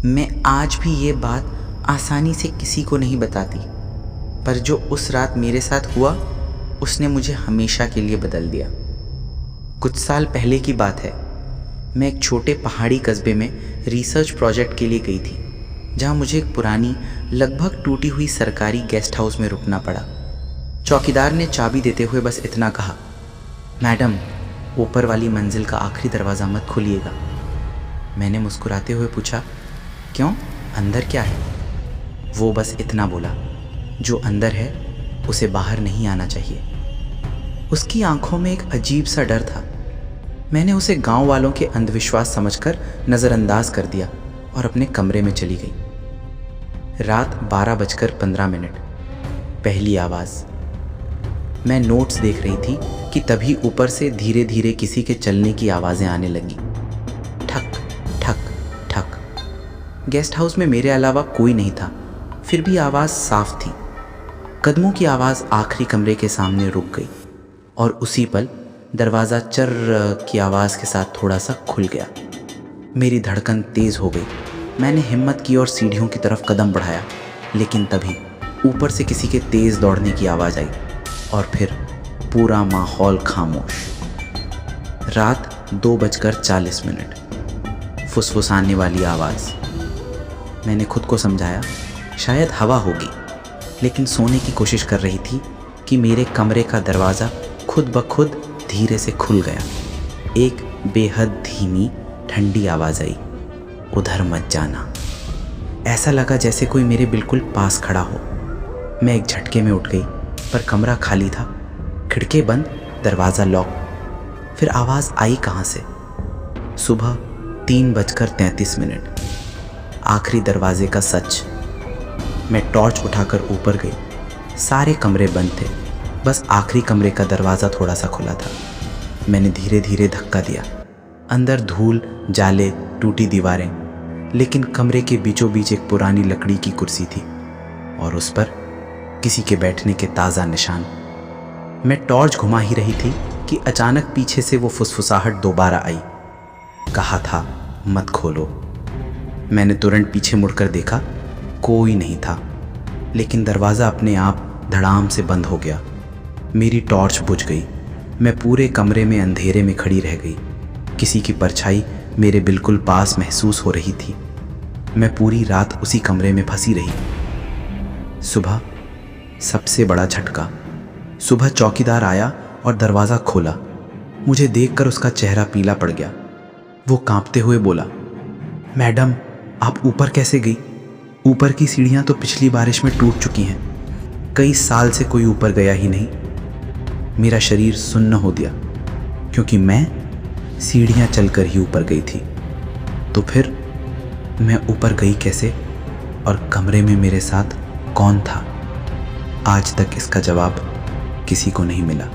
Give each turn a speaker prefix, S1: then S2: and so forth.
S1: मैं आज भी ये बात आसानी से किसी को नहीं बताती, पर जो उस रात मेरे साथ हुआ उसने मुझे हमेशा के लिए बदल दिया। कुछ साल पहले की बात है। मैं एक छोटे पहाड़ी कस्बे में रिसर्च प्रोजेक्ट के लिए गई थी, जहाँ मुझे एक पुरानी लगभग टूटी हुई सरकारी गेस्ट हाउस में रुकना पड़ा। चौकीदार ने चाबी देते हुए बस इतना कहा, मैडम, ऊपर वाली मंजिल का आखिरी दरवाज़ा मत खोलिएगा। मैंने मुस्कुराते हुए पूछा, क्यों, अंदर क्या है? वो बस इतना बोला, जो अंदर है उसे बाहर नहीं आना चाहिए। उसकी आंखों में एक अजीब सा डर था। मैंने उसे गांव वालों के अंधविश्वास समझकर नज़रअंदाज कर दिया और अपने कमरे में चली गई। रात 12:15। पहली आवाज़। मैं नोट्स देख रही थी कि तभी ऊपर से धीरे धीरे किसी के चलने की आवाज़ें आने लगी। ठक ठक ठक। गेस्ट हाउस में मेरे अलावा कोई नहीं था, फिर भी आवाज़ साफ थी। कदमों की आवाज़ आखिरी कमरे के सामने रुक गई और उसी पल दरवाज़ा चर्र की आवाज़ के साथ थोड़ा सा खुल गया। मेरी धड़कन तेज़ हो गई। मैंने हिम्मत की और सीढ़ियों की तरफ कदम बढ़ाया, लेकिन तभी ऊपर से किसी के तेज़ दौड़ने की आवाज़ आई और फिर पूरा माहौल खामोश। रात 2:40। फुसफुसाने वाली आवाज़। मैंने खुद को समझाया शायद हवा होगी, लेकिन सोने की कोशिश कर रही थी कि मेरे कमरे का दरवाज़ा खुद ब खुद धीरे से खुल गया। एक बेहद धीमी ठंडी आवाज़ आई, उधर मत जाना। ऐसा लगा जैसे कोई मेरे बिल्कुल पास खड़ा हो। मैं एक झटके में उठ गई, पर कमरा खाली था, खिड़की बंद, दरवाज़ा लॉक। फिर आवाज़ आई कहाँ से? सुबह 3:33। आखिरी दरवाजे का सच। मैं टॉर्च उठाकर ऊपर गई। सारे कमरे बंद थे, बस आखिरी कमरे का दरवाज़ा थोड़ा सा खुला था। मैंने धीरे धीरे धक्का दिया। अंदर धूल, जाले, टूटी दीवारें, लेकिन कमरे के बीचों बीच एक पुरानी लकड़ी की कुर्सी थी और उस पर किसी के बैठने के ताज़ा निशान। मैं टॉर्च घुमा ही रही थी कि अचानक पीछे से वो फुसफुसाहट दोबारा आई। कहा था मत खोलो। मैंने तुरंत पीछे मुड़कर देखा, कोई नहीं था, लेकिन दरवाज़ा अपने आप धड़ाम से बंद हो गया। मेरी टॉर्च बुझ गई। मैं पूरे कमरे में अंधेरे में खड़ी रह गई। किसी की परछाई मेरे बिल्कुल पास महसूस हो रही थी। मैं पूरी रात उसी कमरे में फंसी रही। सुबह सबसे बड़ा झटका। सुबह चौकीदार आया और दरवाज़ा खोला। मुझे देखकर उसका चेहरा पीला पड़ गया। वो कांपते हुए बोला, मैडम, आप ऊपर कैसे गई? ऊपर की सीढ़ियाँ तो पिछली बारिश में टूट चुकी हैं। कई साल से कोई ऊपर गया ही नहीं। मेरा शरीर सुन्न हो दिया, क्योंकि मैं सीढ़ियाँ चलकर ही ऊपर गई थी। तो फिर मैं ऊपर गई कैसे और कमरे में मेरे साथ कौन था? आज तक इसका जवाब किसी को नहीं मिला।